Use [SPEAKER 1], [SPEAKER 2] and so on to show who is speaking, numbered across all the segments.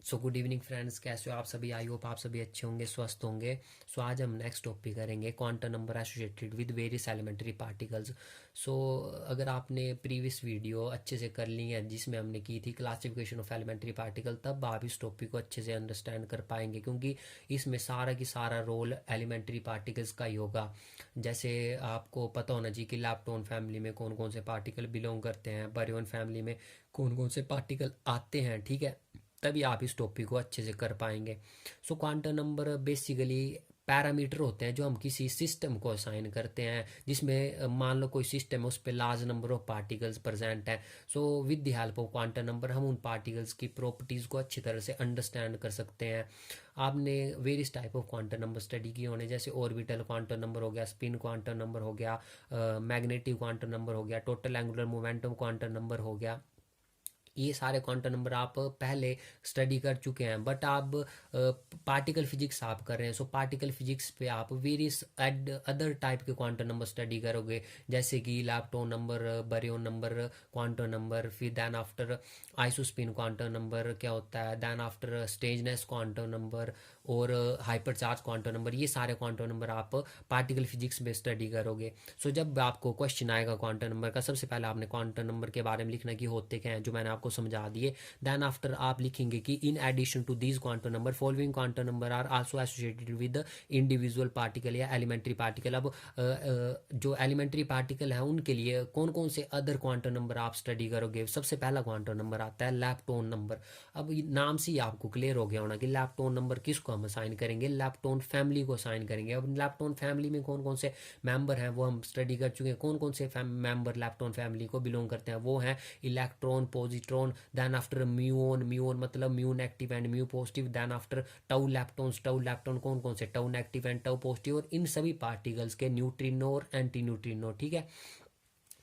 [SPEAKER 1] So good evening friends, कैसे हो आप सभी। आई होप आप सभी अच्छे होंगे, स्वस्थ होंगे। सो आज हम नेक्स्ट टॉपिक करेंगे quantum number associated with various elementary particles. So अगर आपने प्रीवियस वीडियो अच्छे से कर ली है जिसमें हमने की थी क्लासिफिकेशन ऑफ एलिमेंट्री पार्टिकल, तब आप इस टॉपिक को अच्छे से अंडरस्टैंड कर पाएंगे, क्योंकि इसमें सारा की सारा रोल एलिमेंट्री पार्टिकल्स का ही होगा। जैसे आपको पता होना चाहिए कि लैप्टॉन फैमिली में कौन कौन से पार्टिकल बिलोंग करते हैं, बारियन फैमिली में कौन कौन से पार्टिकल आते हैं, ठीक है। तभी आप इस टॉपिक को अच्छे से कर पाएंगे। सो क्वांटम नंबर बेसिकली पैरामीटर होते हैं जो हम किसी सिस्टम को असाइन करते हैं, जिसमें मान लो कोई सिस्टम है, उस पर large number of particles present हैं। So with the help of quantum number हम उन पार्टिकल्स की प्रॉपर्टीज़ को अच्छी तरह से अंडरस्टैंड कर सकते हैं। आपने various type of quantum number study किए होने, जैसे ऑर्बिटल क्वांटम नंबर हो गया, स्पिन क्वांटम नंबर हो गया, मैग्नेटिक क्वांटम नंबर हो गया, total angular momentum quantum number हो गया। ये सारे क्वांटम नंबर आप पहले स्टडी कर चुके हैं, बट आप पार्टिकल फिजिक्स आप कर रहे हैं। सो पार्टिकल फिजिक्स पे आप वेरियस अदर टाइप के क्वांटम नंबर स्टडी करोगे, जैसे कि lepton number, baryon number quantum number, फिर then after isospin quantum number क्या होता है, then after strangeness quantum number और हाइपर चार्ज क्वांटम नंबर। ये सारे क्वांटम नंबर आप पार्टिकल फिजिक्स में स्टडी करोगे। सो जब आपको क्वेश्चन आएगा क्वांटम नंबर का, सबसे पहले आपने क्वांटम नंबर के बारे में लिखना कि होते क्या हैं, जो मैंने आपको समझा दिए। देन आफ्टर आप लिखेंगे कि in addition to these quantum number following quantum number are also associated with individual particle या एलिमेंट्री पार्टिकल। अब जो एलिमेंट्री पार्टिकल है उनके लिए कौन कौन से अदर क्वांटम नंबर आप स्टडी करोगे। सबसे पहला क्वांटम नंबर आता है लैप्टॉन नंबर। अब नाम से ही आपको क्लियर हो गया होना कि लैप्टॉन नंबर किसको हम असाइन करेंगे, लैप्टॉन फैमिली को असाइन करेंगे। अब लैप्टॉन फैमिली में कौन कौन से मेंबर हैं वो हम स्टडी कर चुके हैं। कौन कौन से मेंबर लैप्टॉन फैमिली को बिलोंग करते हैं, वो हैं electron, positron, then after muon, muon मतलब mu negative and mu positive, then after tau leptons, tau lepton कौन कौन से, tau negative and tau positive, और इन सभी पार्टिकल्स के न्यूट्रिनो और एंटी न्यूट्रिनो, ठीक है।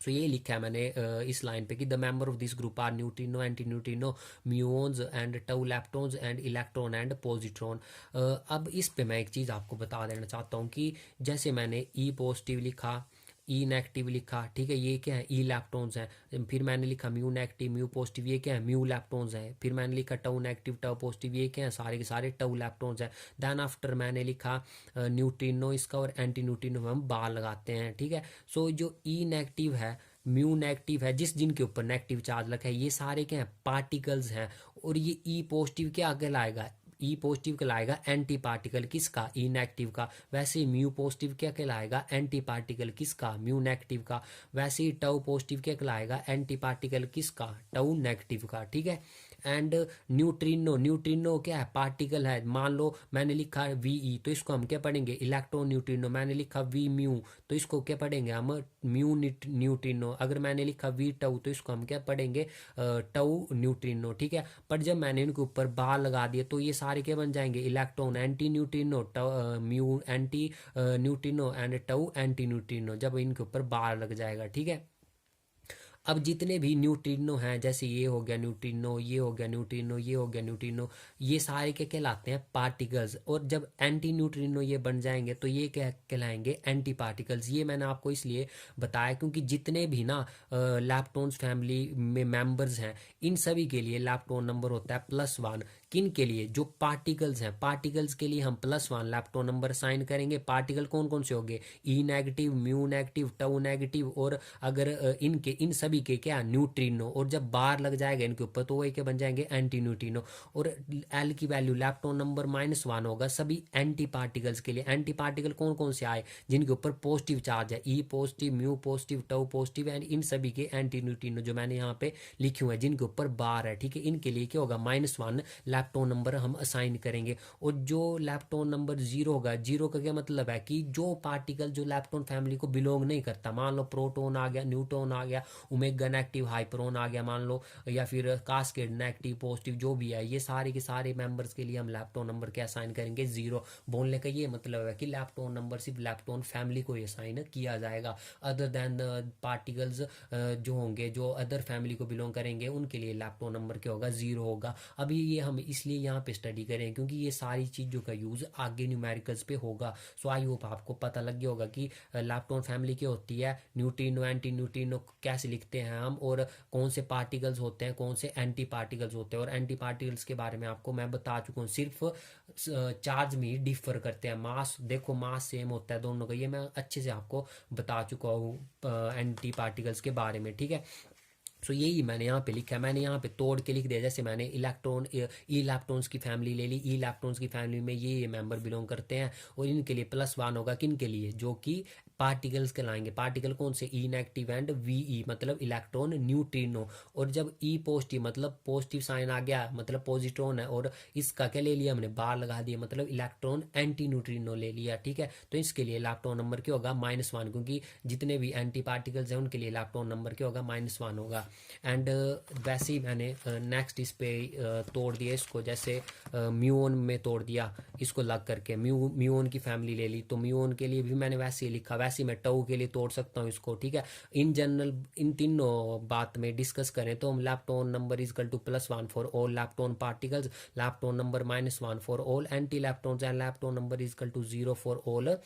[SPEAKER 1] सो ये लिखा है मैंने इस लाइन पे कि the member of this group are neutrino, anti neutrino, muons and tau leptons and electron and positron. अब इस पे मैं एक चीज़ आपको बता देना चाहता हूँ कि जैसे मैंने ई पॉजिटिव लिखा, ई नेगेटिव लिखा, ठीक है, ये क्या है, ई लैप्टॉन्स हैं। फिर मैंने लिखा म्यू नेगेटिव, म्यू पॉजिटिव, ये क्या है, म्यू लैप्टॉन्स हैं। फिर मैंने लिखा टाउ नेगेटिव, टाउ पॉजिटिव, ये क्या है, सारे के सारे टाउ लैप्टॉन्स हैं। देन आफ्टर मैंने लिखा न्यूट्रिनो इसका, और एंटी न्यूट्रिनो हम बार लगाते हैं, ठीक है। सो जो ई नेगेटिव है, म्यू नेगेटिव है, जिनके ऊपर नेगेटिव चार्ज लगा है, ये सारे क्या हैं, पार्टिकल्स हैं। और ये ई पॉजिटिव क्या कहलाएगा, ई पॉजिटिव कहलाएगा एंटी पार्टिकल किसका, ई नेगेटिव का। वैसे ही म्यू पॉजिटिव क्या कहलाएगा, एंटी पार्टिकल किसका, म्यू नेगेटिव का। वैसे ही टाउ पॉजिटिव क्या कहलाएगा, एंटी पार्टिकल किसका, टाउ नेगेटिव का, ठीक है। एंड न्यूट्रिनो, न्यूट्रिनो क्या है, पार्टिकल है। मान लो मैंने लिखा है वी ई, तो इसको हम क्या पढ़ेंगे, इलेक्ट्रॉन न्यूट्रिनो। मैंने लिखा वी म्यू, तो इसको क्या पढ़ेंगे हम, म्यू न्यूट्रिनो। अगर मैंने लिखा वी टाउ, तो इसको हम क्या पढ़ेंगे, टाउ न्यूट्रिनो, ठीक है। पर जब मैंने इनके ऊपर बार लगा दिया तो ये सारे क्या बन जाएंगे, electron anti neutrino, mu anti neutrino and tau anti neutrino, जब इनके ऊपर बार लग जाएगा, ठीक है। अब जितने भी न्यूट्रिनो हैं, जैसे ये हो गया न्यूट्रिनो, ये हो गया न्यूट्रिनो, ये हो गया न्यूट्रिनो, ये सारे क्या कहलाते हैं, पार्टिकल्स। और जब एंटी न्यूट्रिनो ये बन जाएंगे तो ये क्या कहलाएंगे, एंटी पार्टिकल्स। ये मैंने आपको इसलिए बताया क्योंकि जितने भी ना लैप्टॉन्स फैमिली में मेंबर्स हैं, इन सभी के लिए लैप्टॉन नंबर होता है +1। किन के लिए, जो पार्टिकल्स हैं, पार्टिकल्स के लिए हम +1 लैप्टॉन नंबर साइन करेंगे। पार्टिकल कौन कौन से होंगे, e negative, mu negative, tau negative, और अगर इनके इन सभी के क्या, न्यूट्रिनो। और जब बार लग जाएगा इनके ऊपर तो वो क्या बन जाएंगे, एंटी न्यूट्रिनो। और एल की वैल्यू लैप्टॉन नंबर -1 होगा सभी एंटी पार्टिकल्स के लिए। एंटी पार्टिकल कौन कौन से आए, जिनके ऊपर पॉजिटिव चार्ज है, e positive, mu positive, tau positive, and इन सभी के एंटी न्यूट्रिनो जो मैंने यहाँ पे लिखे हुए हैं, जिनके ऊपर बार है, ठीक है। इनके लिए क्या होगा, -1 लैप्टॉन नंबर हम असाइन करेंगे। और जो लैप्टॉन नंबर 0 होगा, 0 का क्या मतलब है कि जो पार्टिकल जो लैप्टॉन फैमिली को बिलोंग नहीं करता, मान लो प्रोटॉन आ गया, न्यूट्रॉन आ गया, ओमेगा नेगेटिव, हाइपरॉन आ गया मान लो, या फिर कास्केड नेगेटिव, पॉजिटिव, जो भी है, ये सारे के सारे मेंबर्स के लिए हम लैप्टॉन नंबर क्या असाइन करेंगे, 0। बोलने का ये मतलब है कि लैप्टॉन नंबर सिर्फ लैप्टॉन फैमिली को ही असाइन किया जाएगा। अदर देन पार्टिकल्स जो होंगे, जो अदर फैमिली को बिलोंग करेंगे, उनके लिए लैप्टॉन नंबर क्या होगा, 0 होगा। अभी ये हम इसलिए यहाँ पे स्टडी करें क्योंकि ये सारी चीज़ों का यूज़ आगे न्यूमेरिकल्स पे होगा। सो आई होप आपको पता लग गया होगा कि लैप्टॉन फैमिली क्या होती है, न्यूट्रिनो, एंटी न्यूट्रिनो कैसे लिखते लिखते हैं हम, और कौन से पार्टिकल्स होते हैं, कौन से एंटी पार्टिकल्स होते हैं। और एंटी पार्टिकल्स के बारे में आपको मैं बता चुका हूँ, सिर्फ चार्ज में ही डिफर करते हैं। मास देखो, मास सेम होता है दोनों का, ये मैं अच्छे से आपको बता चुका हूँ एंटी पार्टिकल्स के बारे में, ठीक है। सो यही मैंने यहाँ पे लिखा है, मैंने यहाँ पे तोड़ के लिख दिया। जैसे मैंने इलेक्ट्रॉन, ई इलेक्ट्रॉन्स की फैमिली ले ली, ई इलेक्ट्रॉन्स की फैमिली में ये मेंबर बिलोंग करते हैं, और इनके लिए +1 होगा। किन के लिए? जो कि पार्टिकल्स कहलाएंगे। पार्टिकल कौन से? ई नेगेटिव एंड वी मतलब इलेक्ट्रॉन न्यूट्रिनो। और जब ई पॉजिटिव मतलब पॉजिटिव साइन आ गया, मतलब पॉजिट्रॉन है, और इसका क्या ले लिया हमने? बार लगा दिया, मतलब इलेक्ट्रॉन एंटी न्यूट्रिनो ले लिया, ठीक है। तो इसके लिए इलेक्ट्रॉन नंबर क्या होगा? -1, क्योंकि जितने भी एंटी पार्टिकल्स हैं उनके लिए इलेक्ट्रॉन नंबर क्या होगा? -1 होगा। एंड वैसे ही मैंने नेक्स्ट इस पे तोड़ दिया इसको, जैसे म्यून में तोड़ दिया इसको लग करके, म्यून की फैमिली ले ली, तो म्यून के लिए भी मैंने वैसे ही लिखा। वैसे ही मैं टाउ के लिए तोड़ सकता हूँ इसको, ठीक है। इन जनरल इन तीनों बात में डिस्कस करें तो हम lepton number is equal to +1 for all lepton particles, lepton number -1 for all anti leptons, and lepton number is equal to 0 for all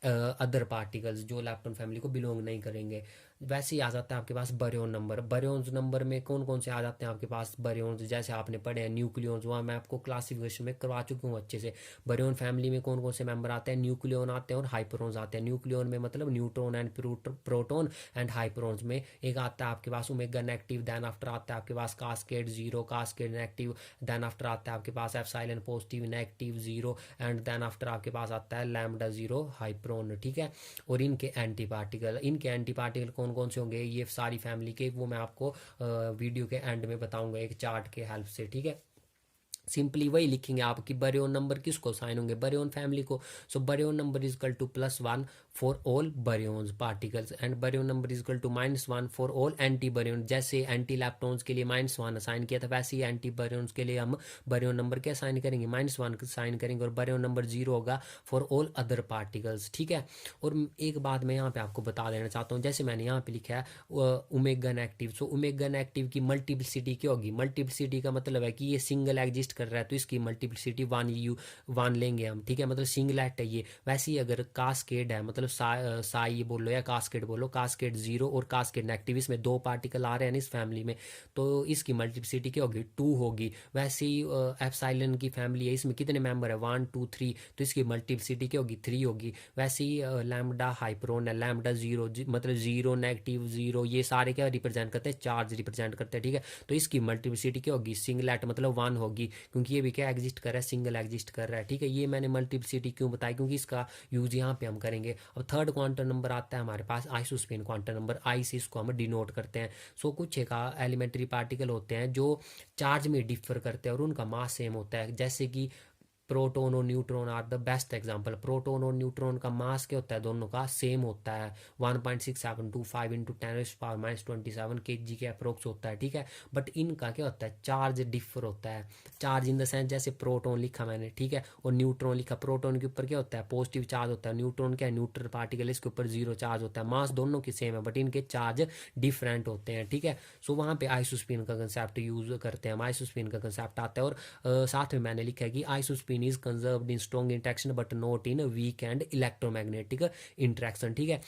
[SPEAKER 1] other particles जो लैप्टोन फैमिली को belong नहीं करेंगे। वैसे ही आ जाता है आपके पास बरियोन नंबर। बरियोन्स नंबर में कौन कौन से आ जाते हैं आपके पास बरियोन्स? जैसे आपने पढ़े हैं न्यूक्लियॉन्स, वहाँ मैं आपको क्लासिफिकेशन में करवा चुका हूँ अच्छे से। बरियोन फैमिली में कौन कौन से मेंबर आते हैं? न्यूक्लियॉन आते हैं और हाइपरॉन्स आते हैं। न्यूक्लियॉन में मतलब neutron and proton, and hyperons में एक आता है आपके पास ओमेगा नेगेटिव, देन आफ्टर आता है आपके पास cascade 0, cascade negative, then after आता है आपके पास epsilon positive negative 0, and then after आपके पास आता है लैम्डा 0 हाइपरॉन, ठीक है। और इनके एंटी पार्टिकल कौन कौन से होंगे, ये सारी फैमिली के, वो मैं आपको वीडियो के एंड में बताऊंगा एक चार्ट के हेल्प से, ठीक है। सिंपली वही लिखेंगे आप कि बरियोन नंबर किसको साइन होंगे? बरियोन फैमिली को। So baryon number is equal to +1 for all baryons particles, and baryon number is equal to -1 for all anti baryon. जैसे एंटी लैप्टोन्स के लिए -1 असाइन किया था, वैसे ही एंटी बरियोन्स के लिए हम बरियोन नंबर क्या साइन करेंगे? -1 साइन करेंगे, और बरियोन नंबर 0 होगा फॉर ऑल अदर पार्टिकल्स, ठीक है। और एक बात मैं यहाँ पे आपको बता देना चाहता हूँ, जैसे मैंने यहाँ पे लिखा है omega negative. So omega negative की मल्टीप्लिसिटी क्या होगी? मल्टीप्लिसिटी का मतलब है कि ये सिंगल एग्जिस्ट कर रहा है, तो इसकी मल्टीप्लिसिटी 1 लेंगे हम, ठीक है। मतलब सिंगलेट है ये। वैसे ही अगर कास्केड है, मतलब साई बोलो या कास्केड बोलो, कास्केड 0 और कास्केड नेगेटिव, इसमें 2 पार्टिकल आ रहे हैं इस फैमिली में, तो इसकी मल्टीप्लिसिटी क्या होगी? 2 होगी। वैसे ही एप्सिलॉन की फैमिली है, इसमें कितने मेंबर है? 1 2 3, तो इसकी मल्टीप्लिसिटी क्या होगी? 3 होगी। वैसे ही लैम्डा हाइपरॉन है, लैम्डा 0 मतलब 0 नेगेटिव 0, ये सारे क्या रिप्रेजेंट करते हैं? चार्ज रिप्रेजेंट करते हैं, ठीक है। तो इसकी मल्टीप्लिसिटी क्या होगी? सिंगलेट मतलब 1 होगी, क्योंकि ये भी क्या एग्जिस्ट कर रहा है? सिंगल एग्जिस्ट कर रहा है, ठीक है। ये मैंने मल्टीप्लिसिटी क्यों बताई? क्योंकि इसका यूज यहाँ पे हम करेंगे। अब थर्ड क्वांटम नंबर आता है हमारे पास आइसोस्पेन क्वांटम नंबर, आई से इसको हम डिनोट करते हैं। सो कुछ एक एलिमेंट्री पार्टिकल होते हैं जो चार्ज में डिफर करते हैं और उनका मास सेम होता है, जैसे कि प्रोटॉन और neutron are the best example. Proton और न्यूट्रॉन का मास क्या होता है? दोनों का सेम होता है, 1.6725 इंटू 10⁻27 kg के अप्रोक्स होता है, ठीक है। बट इनका क्या होता है? चार्ज डिफर होता है। चार्ज इन द सेंस, जैसे प्रोटॉन लिखा मैंने, ठीक है, और न्यूट्रॉन लिखा। प्रोटॉन के ऊपर क्या होता है? पॉजिटिव चार्ज होता है। न्यूट्रॉन क्या है? न्यूट्रल पार्टिकल, इसके ऊपर 0 चार्ज होता है। मास दोनों की सेम है, बट इनके चार्ज डिफरेंट होते हैं, ठीक है। सो वहाँ पे आइसोस्पिन का कंसेप्ट यूज करते हैं हम, आइसोस्पिन का कंसेप्ट आता है। और साथ में मैंने लिखा है कि isospin is conserved in strong interaction but not in weak and electromagnetic interaction, ठीक है।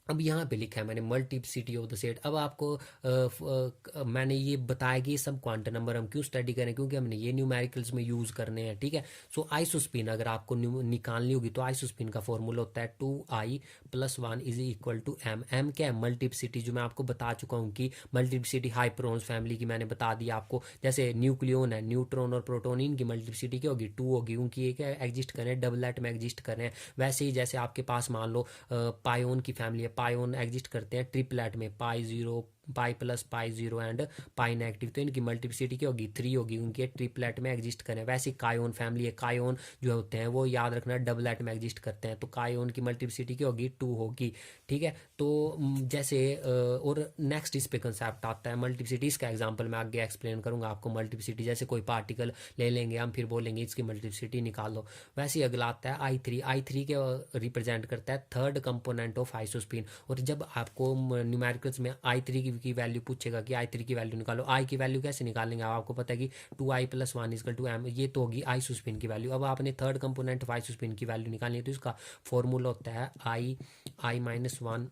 [SPEAKER 1] अब यहाँ पे लिखा है मैंने मल्टीप्लिसिटी ऑफ द सेट। अब आपको मैंने ये बताया कि ये सब क्वांटम नंबर हम क्यों स्टडी करें, क्योंकि हमने ये न्यूमेरिकल्स में यूज़ करने हैं, ठीक है। सो आइसोस्पिन अगर आपको निकालनी होगी तो आइसोस्पिन का फॉर्मूला होता है 2I + 1 is equal to m। m क्या है? मल्टीप्लिसिटी, जो मैं आपको बता चुका हूँ कि मल्टीप्लिसिटी हाइपरॉन्स फैमिली की मैंने बता दी आपको। जैसे न्यूक्लियन है, न्यूट्रॉन और प्रोटॉन, इनकी मल्टीप्लिसिटी क्या होगी? 2 होगी, क्योंकि ये क्या एग्जिस्ट कर रहे हैं? डबलेट में एग्जिस्ट कर रहे हैं। वैसे ही जैसे आपके पास मान लो पायोन की फैमिली है, पायोन एग्जिस्ट करते हैं ट्रिपलेट में, π0 pi plus π0 and pi negative, तो इनकी मल्टीप्लिसिटी क्या होगी? 3 होगी, क्योंकि ये ट्रिपलेट में एग्जिस्ट करें। वैसे कायोन फैमिली है, कायोन जो होते हैं वो याद रखना डबलेट में एग्जिस्ट करते हैं, तो कायोन की मल्टीप्लिसिटी क्या होगी? 2 होगी, ठीक है। तो जैसे और नेक्स्ट इस पे कंसेप्ट आता है मल्टीप्लिसिटी। इसका एग्जांपल मैं आगे एक्सप्लेन करूंगा आपको। मल्टीप्लिसिटी जैसे कोई पार्टिकल ले लेंगे हम, फिर बोलेंगे इसकी मल्टीप्लिसिटी निकाल लो। वैसे ही अगला आता है I3। I3 के रिप्रेजेंट करता है थर्ड कंपोनेंट ऑफ आइसोस्पिन। और जब आपको न्यूमेरिकल्स में I3 की वैल्यू पूछेगा कि I3 की वैल्यू निकालो, I की वैल्यू कैसे निकालेंगे? आपको पता है कि 2I + 1 = m, ये तो होगी आइसोस्पिन की वैल्यू। अब आपने थर्ड कंपोनेंट ऑफ आइसोस्पिन की वैल्यू निकालनी है, तो इसका फॉर्मूला होता है I - 1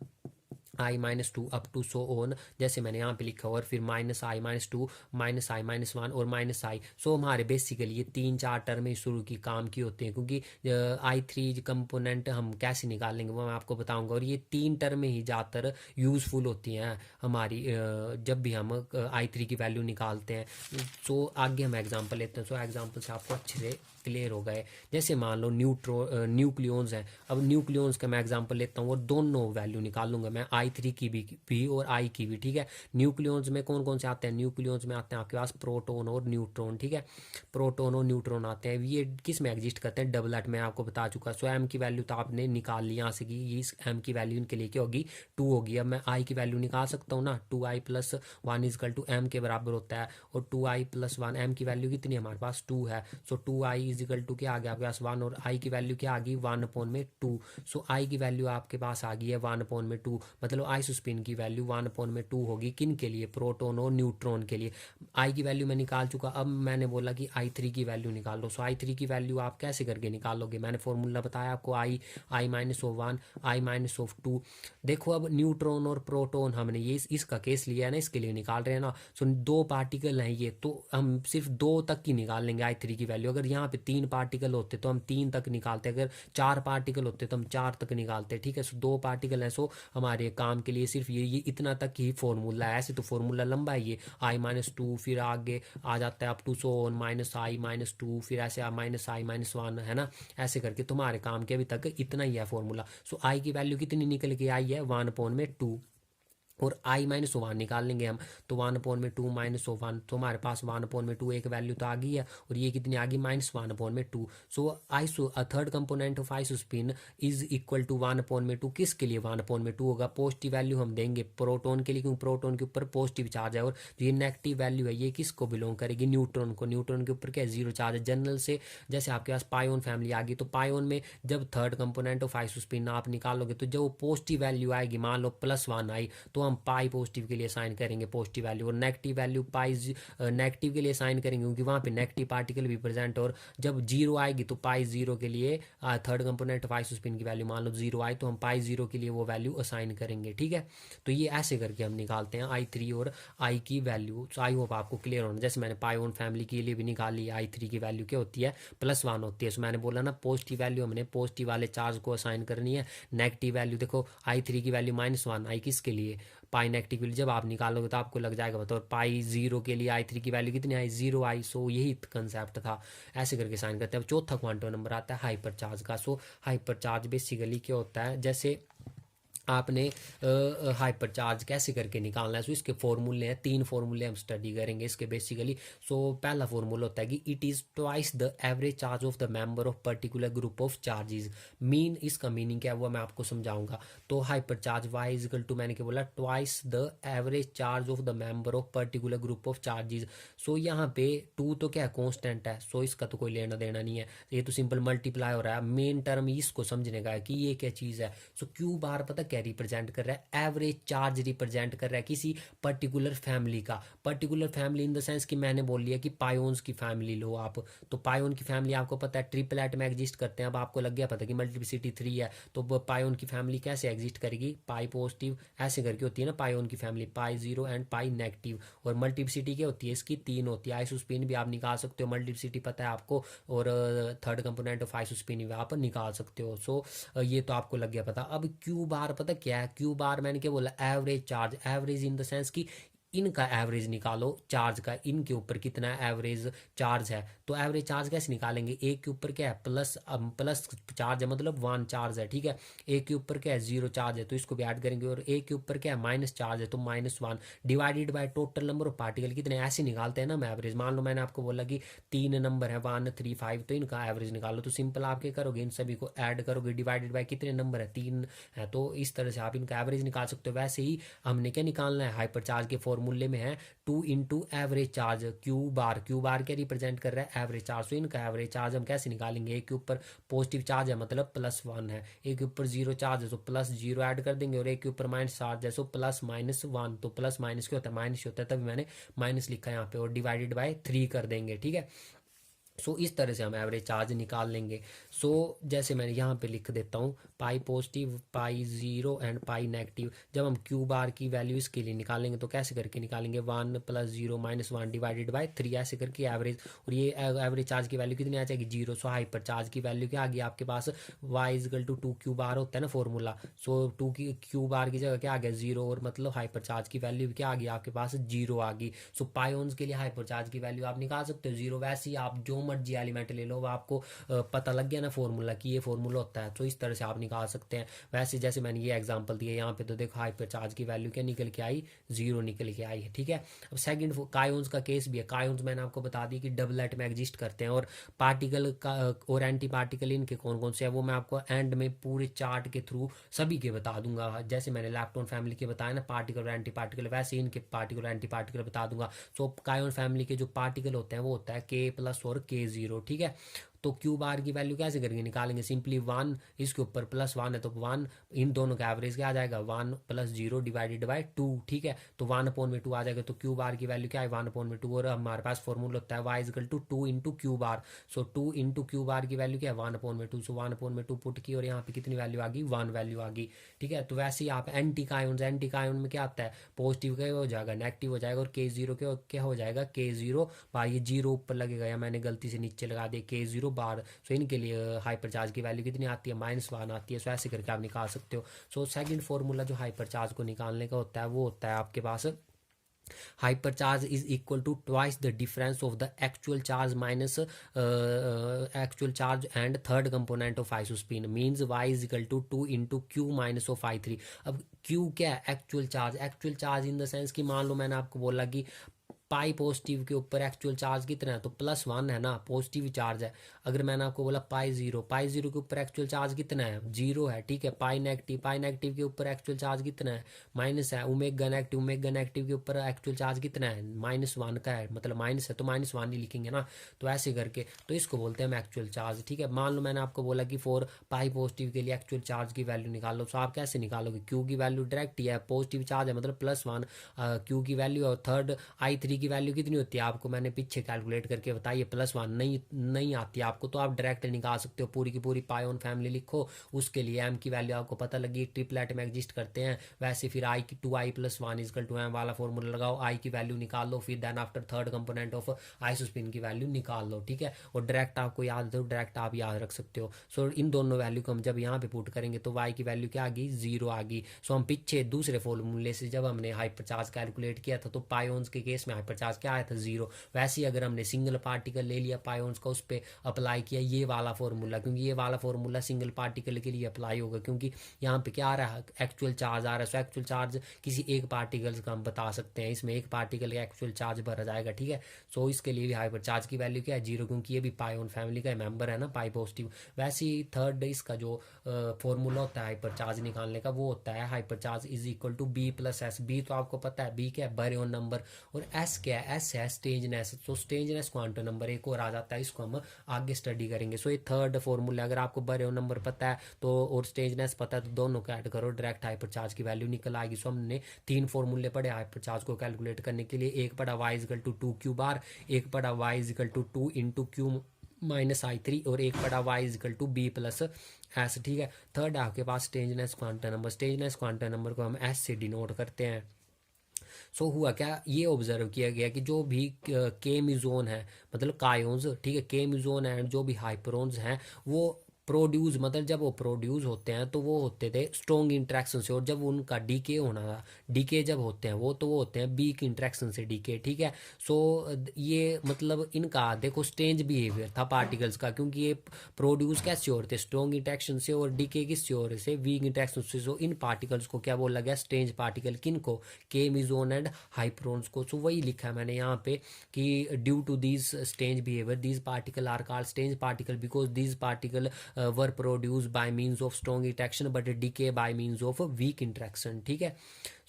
[SPEAKER 1] i-2 up to so on, जैसे मैंने यहाँ पे लिखा हुआ, और फिर -i-2 -i-1 और -i। सो हमारे बेसिकली ये 3-4 टर्म ही शुरू की काम की होते हैं, क्योंकि i3 कंपोनेंट हम कैसे निकालेंगे वो मैं आपको बताऊंगा। और ये 3 टर्म ही ज़्यादातर यूज़फुल होती हैं हमारी जब भी हम i3 की वैल्यू निकालते हैं। सो आगे हम एग्जांपल लेते हैं। सो एग्जांपल से आपको अच्छे से क्लियर हो गए। जैसे मान लो न्यूक्लियॉन्स हैं। अब न्यूक्लियॉन्स का मैं एग्जांपल लेता हूँ और दोनों वैल्यू निकाल लूंगा मैं, i3 की भी और i की भी, ठीक है। न्यूक्लियॉन्स में कौन कौन से आते हैं? न्यूक्लियॉन्स में आते हैं आपके पास प्रोटॉन और न्यूट्रॉन, ठीक है। प्रोटॉन और न्यूट्रॉन आते हैं। ये किस में एग्जिस्ट करते हैं? डबलेट में, आपको बता चुका। सो एम की वैल्यू तो आपने निकाल ली यहाँ से कि इस एम की वैल्यू इनके लिए क्या होगी? 2 होगी। अब मैं आई की वैल्यू निकाल सकता हूँ ना, 2i+1 के बराबर होता है। और 2i+1, एम की वैल्यू कितनी है हमारे पास? 2 है। सो 2i क्या आ गया आपके पास? 1। और आई की वैल्यू क्या आ गई? 1/2। सो आई की वैल्यू आपके पास आ गई है 1/2। मतलब आइसोस्पिन की वैल्यू 1/2 होगी। किन के लिए? प्रोटॉन और न्यूट्रॉन के लिए। आई की वैल्यू मैं निकाल चुका। अब मैंने बोला कि i3 की वैल्यू निकाल लो। सो i3 की वैल्यू आप कैसे करके निकालोगे? मैंने फॉर्मूला बताया आपको, i-1 i-2। देखो अब न्यूट्रॉन और प्रोटॉन हमने ये इसका केस लिया है ना, इसके लिए निकाल रहे हैं ना। सो 2 पार्टिकल हैं ये, तो हम सिर्फ 2 तक की निकाल लेंगे i3 की वैल्यू। अगर यहाँ पे 3 पार्टिकल होते तो हम 3 तक निकालते, अगर 4 पार्टिकल होते तो हम 4 तक निकालते, ठीक है। सो 2 पार्टिकल हैं, सो हमारे काम के लिए सिर्फ ये इतना तक ही फॉर्मूला है। ऐसे तो फॉर्मूला लंबा है ये, i-2, फिर आगे आ जाता है up to so on -i-2, फिर ऐसे -i-1 है ना। ऐसे करके तुम्हारे काम के अभी तक इतना ही है फॉर्मूला। सो आई की वैल्यू कितनी निकल के आई है? 1/2। और i-1 निकाल लेंगे हम, तो 1/2 -1, तो हमारे पास 1/2 एक वैल्यू तो आ गई है। और ये कितनी आ गई? -1/2। So third component of isospin is equal to 1/2। किसके लिए 1/2 होगा? पॉजिटिव वैल्यू हम देंगे प्रोटॉन के लिए, क्योंकि प्रोटॉन के ऊपर पॉजिटिव चार्ज है। और जो ये नेगेटिव वैल्यू है ये किसको बिलोंग करेगी? न्यूट्रॉन को। न्यूट्रॉन के ऊपर क्या है? 0 चार्ज है। जनरल से जैसे आपके पास पायोन फैमिली आ गई, तो पायोन में जब थर्ड कंपोनेंट ऑफ आइसोस्पिन आप निकालोगे, तो जो पॉजिटिव वैल्यू आएगी, मान लो +1 आई, तो हम पाई पॉजिटिव के लिए साइन करेंगे पॉजिटिव वैल्यू। और नेगेटिव वैल्यू पाई नेगेटिव के लिए साइन करेंगे, क्योंकि वहाँ पे नेगेटिव पार्टिकल भी प्रेजेंट। और जब 0 आएगी तो पाई 0 के लिए थर्ड कंपोनेंट ऑफ आइसोस्पिन की वैल्यू मान लो 0 आई, तो हम पाई 0 के लिए वो वैल्यू असाइन करेंगे, ठीक है। तो ये ऐसे करके हम निकालते हैं i3 और i की वैल्यू। सो आई होप आपको क्लियर होना। जैसे मैंने पायोन फैमिली के लिए भी निकाली, i3 की वैल्यू क्या होती है? +1 होती है। सो मैंने बोला ना, पॉजिटिव वैल्यू हमने पॉजिटिव वाले चार्ज को असाइन करनी है। नेगेटिव वैल्यू देखो, i3 की वैल्यू -1 आई, किसके लिए? पाई नेगेटिव के लिए। जब आप निकालोगे तो आपको लग जाएगा बताओ, पाई 0 के लिए i3 की वैल्यू कितनी आई? 0 आई। सो यही कंसेप्ट था, ऐसे करके साइन करते हैं। अब चौथा क्वांटम नंबर आता है हाइपर चार्ज का। सो हाइपर चार्ज बेसिकली क्या होता है? जैसे आपने हाइपर चार्ज कैसे करके निकालना है, सो इसके फॉर्मूले हैं, 3 फॉर्मूले हम स्टडी करेंगे इसके बेसिकली। सो पहला फॉर्मूला होता है कि it is twice the average charge of the member of particular group of charges. इसका मीनिंग क्या है वो मैं आपको समझाऊंगा। तो hyper charge y is equal to, मैंने क्या बोला? Twice the average charge of the member of particular group of charges. So यहाँ पे 2 तो क्या है? कॉन्स्टेंट है। सो इसका तो कोई लेना देना नहीं है, ये तो सिंपल मल्टीप्लाई हो रहा है। मेन टर्म इसको समझने का है कि ये क्या चीज़ है। सो क्यू बार पता क्या रिप्रेजेंट कर रहा है? एवरेज चार्ज रिप्रेजेंट कर रहा है किसी पर्टिकुलर फैमिली का। Particular family in the sense कि मैंने बोल लिया कि पायोन्स की फैमिली लो आप, तो पायोन की फैमिली आपको पता है ट्रिपलेट में एग्जिस्ट करते हैं। अब आपको लग गया पता कि मल्टीप्लिसिटी 3 है, तो पायोन की फैमिली कैसे एग्जिस्ट करेगी? पाई पॉजिटिव ऐसे करके होती है ना पायोन की family, pi 0 and pi negative. और मल्टीप्लिसिटी क्या होती है इसकी? 3 होती है। आइसोस्पिन भी आप निकाल सकते हो, मल्टीप्लिसिटी पता है आपको, और थर्ड कंपोनेंट ऑफ आइसोस्पिन भी आप निकाल सकते हो। सो ये तो आपको लग गया पता। अब क्यू बार पता क्या है? क्यू बार मैंने क्या बोला? Average charge. Average in the sense कि इनका एवरेज निकालो चार्ज का, इनके ऊपर कितना एवरेज चार्ज है। तो एवरेज चार्ज कैसे निकालेंगे? एक के ऊपर क्या है? प्लस चार्ज है, मतलब 1 चार्ज है, ठीक है। एक के ऊपर क्या है? 0 चार्ज है, तो इसको भी ऐड करेंगे। और एक के ऊपर क्या है? माइनस चार्ज है, तो -1 divided by total number of particle कितने, ऐसे निकालते हैं ना हम एवरेज। मान लो मैंने आपको बोला कि 3 नंबर है 1 3 5, तो इनका एवरेज निकालो। तो सिंपल आप क्या करोगे? इन सभी को ऐड करोगे, डिवाइडेड बाय कितने नंबर है? 3 है, तो इस तरह से आप इनका एवरेज निकाल सकते हो। वैसे ही हमने क्या निकालना है? हाइपर चार्ज के फॉर्मूले में है 2 into average charge Q bar. Q bar क्या रिप्रेजेंट कर रहा है? Average charge. तो इनका एवरेज चार्ज हम कैसे निकालेंगे? एक के ऊपर पॉजिटिव चार्ज है, मतलब +1 है। एक के ऊपर 0 चार्ज है, तो +0 ऐड कर देंगे। और एक के ऊपर माइनस चार्ज है, सो +-1। तो प्लस माइनस क्या होता है? माइनस होता है, तभी मैंने माइनस लिखा है यहाँ पे। और डिवाइडेड बाय 3 कर देंगे, ठीक है। सो इस तरह से हम एवरेज चार्ज निकाल लेंगे। सो जैसे मैं यहाँ पे लिख देता हूँ pi positive, pi zero and pi negative. जब हम क्यू बार की वैल्यू इसके लिए निकालेंगे तो कैसे करके निकालेंगे, 1 + 0 - 1 डिवाइडेड बाई 3 ऐसे करके एवरेज। और ये एवरेज चार्ज की वैल्यू कितनी आ जाएगी, 0। सो हाइपर चार्ज की वैल्यू क्या आ गई आपके पास, y = 2 क्यू बार होता है ना फॉर्मूला। सो 2 की क्यू बार की जगह क्या आ गया, 0। और मतलब हाइपर चार्ज की वैल्यू क्या आ गई आपके पास, 0 आ गई। सो पायोन्स के लिए हाइपर चार्ज की वैल्यू आप निकाल सकते हो 0। वैसे ही आप जो मर्जी एलिमेंट ले लो, वो आपको पता लग गया ना फॉर्मूला कि ये फॉर्मूला होता है, तो इस तरह से आप निकाल सकते हैं। वैसे जैसे मैंने ये एग्जांपल दिया यहाँ पे, तो देखो हाइपर चार्ज की वैल्यू क्या निकल के आई, 0 निकल के आई है, ठीक है। अब सेकंड कायोन्स का केस भी है। कायोन्स मैंने आपको बता दी कि डबलेट में एग्जिस्ट करते हैं, और पार्टिकल का और एंटी पार्टिकल इनके कौन कौन से हैं वो मैं आपको एंड में पूरे चार्ट के थ्रू सभी के बता दूंगा। जैसे मैंने लैप्टॉन फैमिली के बताया ना पार्टिकल और एंटी पार्टिकल, वैसे इनके पार्टिकल एंटी पार्टिकल बता दूंगा। सो कायोन फैमिली के जो पार्टिकल होते हैं वो होता है K+ और K0, ठीक है। तो क्यू बार की वैल्यू कैसे करके निकालेंगे, सिंपली 1 इसके ऊपर +1 है तो 1, इन दोनों का एवरेज क्या आ जाएगा, 1 + 0 डिवाइडेड बाई 2, ठीक है। तो 1/2 आ जाएगा। तो क्यू बार की वैल्यू क्या है, 1/2। और हमारे पास फॉर्मूला होता है y = 2 × q bar. So 2 × q bar की वैल्यू क्या है, 1/2। सो 1/2 पुट की और यहाँ पे कितनी वैल्यू आ गई, 1 वैल्यू आ गई, ठीक है। तो वैसे ही आप एंटी कायोन में क्या आता है, पॉजिटिव का हो जाएगा नेगेटिव हो जाएगा, और K0 के क्या हो जाएगा, K0 बार। ये 0 ऊपर लगेगा या मैंने गलती से नीचे लगा दिया, K0 बार। सो इनके लिए हाइपर चार्ज की वैल्यू कितनी आती है, -1 आती है। सो ऐसे करके आप निकाल सकते हो। सो सेकंड फॉर्मूला जो हाइपर चार्ज को निकालने का होता है वो होता है आपके पास, hyper charge is equal to twice the difference of the actual charge minus actual charge and third component of isospin, means y = 2 × Q - of I3। अब Q क्या है, actual charge in the sense कि मान लो मैंने आपको बोला कि पाई positive के ऊपर एक्चुअल चार्ज कितना है, तो +1 है ना, पॉजिटिव चार्ज है। अगर मैंने आपको बोला पाई जीरो के ऊपर एक्चुअल चार्ज कितना है, 0 है, ठीक है। पाई नेगेटिव के ऊपर एक्चुअल चार्ज कितना है, माइनस है। ओमेगा नेगेटिव के ऊपर एक्चुअल चार्ज कितना है, -1 का है, मतलब माइनस है तो -1 ही लिखेंगे ना। तो ऐसे करके तो इसको बोलते हैं हम एक्चुअल चार्ज, ठीक है। मान लो मैंने आपको बोला कि फॉर पाई पॉजिटिव के लिए एक्चुअल चार्ज की वैल्यू निकालो, तो आप कैसे निकालोगे, क्यू की वैल्यू डायरेक्ट ही है, पॉजिटिव चार्ज है मतलब +1 क्यू की वैल्यू। और थर्ड I3 की वैल्यू कितनी होती है आपको मैंने पीछे कैलकुलेट करके बताइए, +1 नहीं आती आपको, तो आप डायरेक्ट निकाल सकते हो। पूरी की पूरी पायोन फैमिली लिखो, उसके लिए m की वैल्यू आपको पता लगी, ट्रिपलेट में एग्जिस्ट करते हैं। वैसे फिर i की 2i + 1 = m वाला फॉर्मूला लगाओ, i की वैल्यू निकाल लो, फिर then after third component of isospin की वैल्यू निकाल लो, ठीक है। और डायरेक्ट आपको याद है तो डायरेक्ट आप याद रख सकते हो। सो इन दोनों वैल्यू को हम जब यहाँ पे पुट करेंगे तो y की वैल्यू क्या आ गई, 0 आ गई। सो हम पीछे दूसरे फॉर्मूले से जब हमने हाइपर चार्ज कैलकुलेट किया था तो पायोन्स के केस में हाइपर चार्ज क्या आया था, 0। वैसे ही अगर हमने सिंगल पार्टिकल ले लिया पायोन्स का, उस पर अप्लाई किया ये वाला फॉर्मूला, क्योंकि ये वाला फॉर्मूला सिंगल पार्टिकल के लिए अप्लाई होगा, क्योंकि यहाँ पे क्या आ रहा है, एक्चुअल चार्ज आ रहा है। सो एक्चुअल चार्ज किसी एक पार्टिकल का हम बता सकते हैं, इसमें एक पार्टिकल का एक्चुअल चार्ज भरा जाएगा, ठीक है। सो इसके लिए भी हाइपर चार्ज की वैल्यू क्या है, 0, क्योंकि ये भी पायोन फैमिली का मेंबर है ना, पाई पॉजिटिव। वैसे ही थर्ड इसका जो फॉर्मूला होता है हाइपर चार्ज निकालने का, वो होता है hyper charge is equal to B + S। B तो आपको पता है, बी क्या है, बारियन नंबर, और एस क्या है, एस है स्टेंजनेस। तो स्टेंजनेस क्वांटम नंबर एक और आ जाता है, इसको हम आगे स्टडी करेंगे। सो ये थर्ड फॉर्मूला, अगर आपको बारियन नंबर पता है तो और स्टेंजनेस पता है तो दोनों को ऐड करो, डायरेक्ट हाइपर चार्ज की वैल्यू निकल आएगी। सो हमने 3 फॉर्मूले पढ़े हाइपर चार्ज को कैलकुलेट करने के लिए, एक पढ़ा y = 2 क्यू बार, एक पढ़ा y = 2 × Q - I3, और एक पढ़ा y = B + S, ठीक है। थर्ड आपके पास स्टेंजनेस क्वांटम नंबर को हम S से डिनोट करते हैं। सो हुआ क्या, ये ऑब्जर्व किया गया कि जो भी के म्यूजोन है, मतलब कायोन्स, ठीक है, के म्यूजोन एंड जो भी हाइपरोन्स हैं वो प्रोड्यूस, मतलब जब वो प्रोड्यूस होते हैं तो वो होते थे स्ट्रॉन्ग इंट्रैक्शन से, और जब उनका डीके होना था, डीके जब होते हैं वो तो वो होते हैं वीक इंट्रैक्शन से डीके, ठीक है। सो ये मतलब इनका देखो स्ट्रेंज बिहेवियर था पार्टिकल्स का, क्योंकि ये प्रोड्यूस कैसे हो रहे थे, स्ट्रॉन्ग इंट्रैक्शन से, और डीके किससे हो रहे थे, वीक इंट्रैक्शन से। सो इन पार्टिकल्स को क्या बोला गया, स्ट्रेंज पार्टिकल, किन को, के म्यूजोन एंड हाइपरोन्स को। सो वही लिखा है मैंने यहाँ पे कि due to these strange behaviour these particle are called strange particle because these particle were produced by means of strong interaction but decay by means of weak interaction, ठीक है।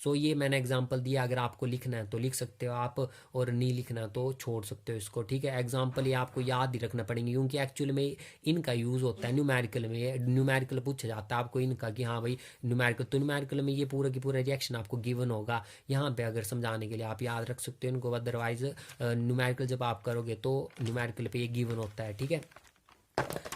[SPEAKER 1] सो ये मैंने एग्जांपल दिया, अगर आपको लिखना है तो लिख सकते हो आप, और नहीं लिखना है तो छोड़ सकते हो इसको, ठीक है। एग्जांपल ये आपको याद ही रखना पड़ेंगे क्योंकि एक्चुअल में इनका यूज़ होता है न्यूमेरिकल में, न्यूमेरिकल पूछा जाता है आपको इनका कि हाँ भाई न्यूमेरिकल, तो न्यूमेरिकल में ये पूरा की पूरा रिएक्शन आपको गिवन होगा यहाँ पे, अगर समझाने के लिए आप याद रख सकते हो इनको, अदरवाइज न्यूमेरिकल जब आप करोगे तो न्यूमेरिकल पे ये गिवन होता है, ठीक है।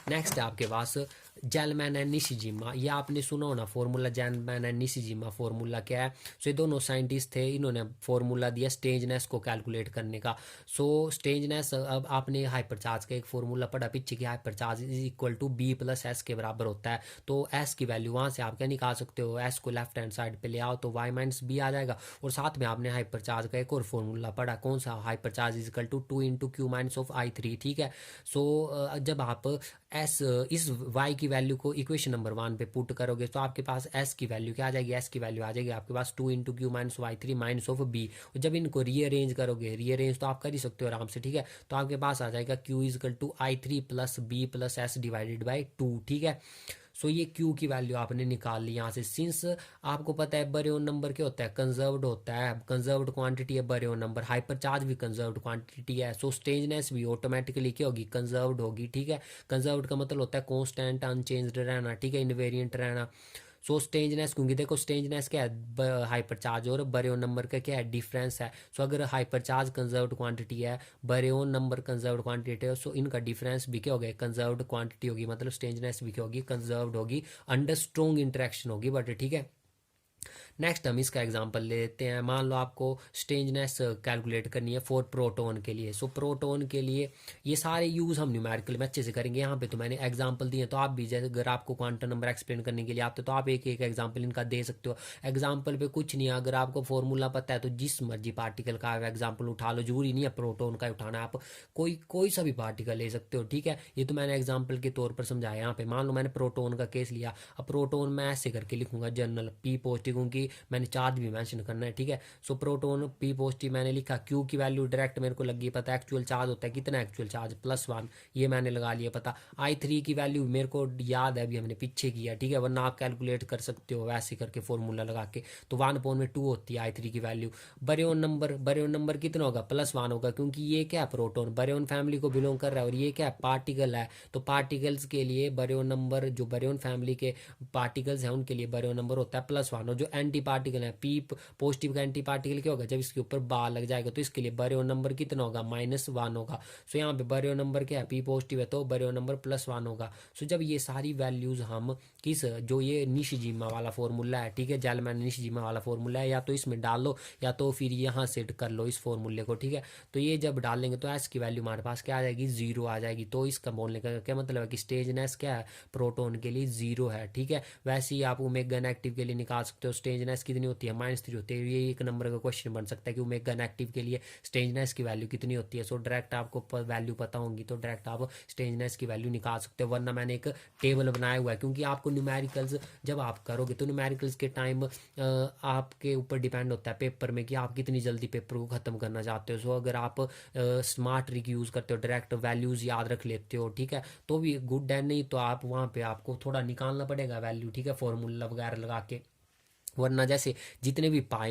[SPEAKER 1] नेक्स्ट है आपके पास जेलमैन एंड निशिजिमा, ये आपने सुना होना फॉर्मूला, जेलमैन एंड निशिजिमा फॉर्मूला क्या है। सो ये दोनों साइंटिस्ट थे, इन्होंने फॉर्मूला दिया स्टेंजनेस को कैलकुलेट करने का। सो स्टेंजनेस, अब आपने हाइपरचार्ज का एक फॉर्मूला पढ़ा पीछे कि hypercharge is equal to B plus S के बराबर होता है। तो एस की वैल्यू वहाँ से आप क्या निकाल सकते हो, एस को लेफ्ट हैंड साइड पे ले आओ तो वाई माइनस बी आ जाएगा। और साथ में आपने हाइपरचार्ज का एक और फॉर्मूला पढ़ा, कौन सा, hypercharge is equal to 2 into Q minus of I three, ठीक है। सो जब आप एस इस वाई की वैल्यू को इक्वेशन नंबर 1 पे पुट करोगे तो आपके पास एस की वैल्यू क्या आ जाएगी, एस की वैल्यू आ जाएगी आपके पास 2 into Q minus Y three minus of B. और जब इनको रीअरेंज करोगे, रीअरेंज तो आप कर ही सकते हो आराम से, ठीक है। तो आपके पास आ जाएगा Q is equal to I three plus B plus S divided by 2, ठीक है। सो ये क्यू की वैल्यू आपने निकाल ली यहाँ से। सिंस आपको पता है बरेओन नंबर क्या होता है, कंजर्व्ड होता है, कंजर्व्ड क्वांटिटी है बरेओन नंबर, हाइपरचार्ज भी कंजर्व्ड क्वांटिटी है। सो स्टेंजनेस भी ऑटोमेटिकली क्या होगी, कंजर्व्ड होगी, ठीक है। कंजर्व्ड का मतलब होता है कॉन्स्टेंट अनचेंज्ड रहना, ठीक है, इनवेरिएंट रहना। सो स्टेंजनेस, क्योंकि देखो स्टेंजनेस क्या है, हाइपरचार्ज और बरेओन नंबर का क्या है, डिफरेंस है। सो अगर हाइपरचार्ज कंजर्व्ड क्वांटिटी है, बरेओन नंबर कंजर्व्ड क्वांटिटी है, सो इनका डिफरेंस भी क्या होगा, कंजर्व्ड क्वांटिटी होगी, मतलब स्टेंजनेस भी क्या होगी, कंजर्व्ड होगी, अंडर स्ट्रॉन्ग इंटरेक्शन होगी, बट ठीक है। नेक्स्ट हम इसका एग्जांपल ले लेते हैं। मान लो आपको स्ट्रेंजनेस कैलकुलेट करनी है फॉर प्रोटोन के लिए। सो प्रोटोन के लिए ये सारे यूज़ हम न्यूमेरिकल में अच्छे से करेंगे। यहाँ पे तो मैंने एग्जांपल दिए, तो आप भी जैसे अगर आपको क्वांटम नंबर एक्सप्लेन करने के लिए आते तो आप एक एक एग्जांपल इनका दे सकते हो। एग्जांपल पे कुछ नहीं है, अगर आपको फॉर्मूला पता है तो जिस मर्जी पार्टिकल का एग्जाम्पल उठा लो, जरूरी नहीं है प्रोटोन का उठाना, आप कोई सा भी पार्टिकल ले सकते हो, ठीक है। ये तो मैंने एग्जाम्पल के तौर पर समझाया। यहाँ पे मान लो मैंने प्रोटोन का केस लिया, अब प्रोटोन मैं ऐसे करके लिखूंगा जनरल पी पॉजिटिव, क्योंकि मैंने चार्ज भी मेंशन करना है, ठीक है। सो प्रोटोन पी पॉजिटिव मैंने लिखा, क्यू की वैल्यू डायरेक्ट मेरे को लगी पता, एक्चुअल चार्ज होता है कितना, एक्चुअल चार्ज +1, ये मैंने लगा लिया पता। आई थ्री की वैल्यू मेरे को याद है, अभी हमने पीछे किया, ठीक है, वरना आप कैलकुलेट कर सकते हो वैसे करके फॉर्मूला लगा के। तो 1/2 होती है आई थ्री की वैल्यू। बरेओन नंबर कितना होगा, +1 होगा, क्योंकि ये क्या है, प्रोटोन बरेओन फैमिली को बिलोंग कर रहा है, और ये क्या है, पार्टिकल है। तो पार्टिकल्स के लिए बरेओन नंबर, जो बरेओन फैमिली के पार्टिकल्स हैं उनके लिए बरेओन नंबर होता है +1। और जो एंटी पार्टिकल है, पी पॉजिटिव का एंटी पार्टिकल क्या होगा, जब इसके ऊपर बार लग जाएगा तो इसके लिए बरेओन नंबर कितना होगा, -1 होगा। सो यहाँ पे बरेओन नंबर क्या है, पी पॉजिटिव है तो बरेओन नंबर +1 होगा। सो जब ये सारी वैल्यूज हम किस, जो ये निशिजिमा वाला फॉर्मूला है, ठीक है, जेलमैन निशिजिमा वाला फॉर्मूला है, या तो इसमें डाल लो या तो फिर यहाँ सेट कर लो इस फॉर्मूले को, ठीक है। तो ये जब डालेंगे तो एस की वैल्यू हमारे पास क्या आ जाएगी, 0 आ जाएगी। तो इसका बोलने का क्या मतलब है कि स्टेजनेस क्या है, प्रोटोन के लिए 0 है, ठीक है। वैसे ही आप ओमेगा नेगेटिव के लिए निकाल सकते हो, स्टेजनेस कितनी होती है, -3 होती है। ये एक नंबर का क्वेश्चन बन सकता है कि ओमेगा नेगेटिव के लिए स्टेजनेस की वैल्यू कितनी होती है। सो डायरेक्ट आपको वैल्यू पता होंगी तो डायरेक्ट आप स्टेजनेस की वैल्यू निकाल सकते हो, वरना मैंने एक टेबल बनाया हुआ है, क्योंकि आपको न्यूमेरिकल्स जब आप करोगे तो न्यूमेरिकल्स के टाइम आपके ऊपर डिपेंड होता है पेपर में कि आप कितनी जल्दी पेपर को ख़त्म करना चाहते हो। सो अगर आप स्मार्ट ट्रिक यूज़ करते हो, डायरेक्ट वैल्यूज़ याद रख लेते हो, ठीक है, तो भी गुड है, नहीं तो आप वहाँ पे आपको थोड़ा निकालना पड़ेगा वैल्यू, ठीक है, फॉर्मूला वगैरह लगा के, वरना जैसे जितने भी पाए